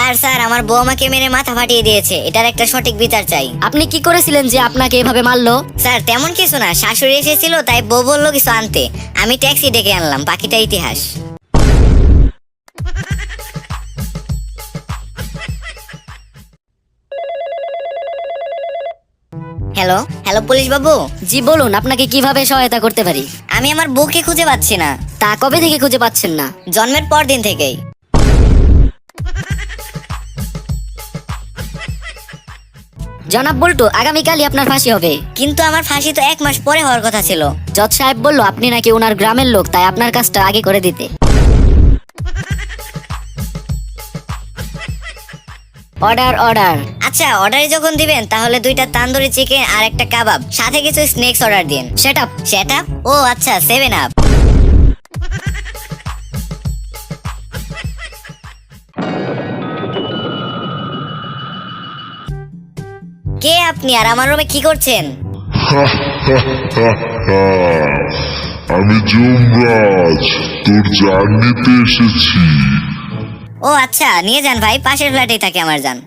Sir sir আমার বউ আমাকে মেরে মাথা ফাটিয়ে দিয়েছে, এটার একটা সঠিক বিচার চাই। আপনি কি করেছিলেন যে আপনাকে এভাবে মারলো? স্যার তেমন কিছু না, শাশুড়ি এসেছিল তাই বউ বললো কিছু আনতে, আমি ট্যাক্সি ডেকে আনলাম, বাকিটা ইতিহাস। হ্যালো হ্যালো পুলিশ বাবু। জি বলুন, আপনাকে কিভাবে সহায়তা করতে পারি? আমি আমার বউকে খুঁজে পাচ্ছি না। তা কবে থেকে খুঁজে পাচ্ছেন না? জন্মের পর দিন থেকেই। জনাব বল্টু, আগামীকালই আপনার ফাঁসি হবে। কিন্তু আমার ফাঁসি তো 1 মাস পরে হওয়ার কথা ছিল। জজ সাহেব বলল আপনি নাকি ওনার গ্রামের লোক, তাই আপনার কাজটা আগে করে দিতে। Order order. আচ্ছা অর্ডারে যখন দিবেন তাহলে 2টা তান্দুরি চিকেন আর একটা কাবাব, সাথে কিছু স্ন্যাক্স অর্ডার দিন। Set up. Set up? ও আচ্ছা 7 আপ। কে আপনি আর আমার রুমে কি করছেন? আমি যমরাজ, তোর জান নিতে এসেছি। ও আচ্ছা নিয়ে যান ভাই, পাশের ফ্ল্যাটেই থাকে আমার জান।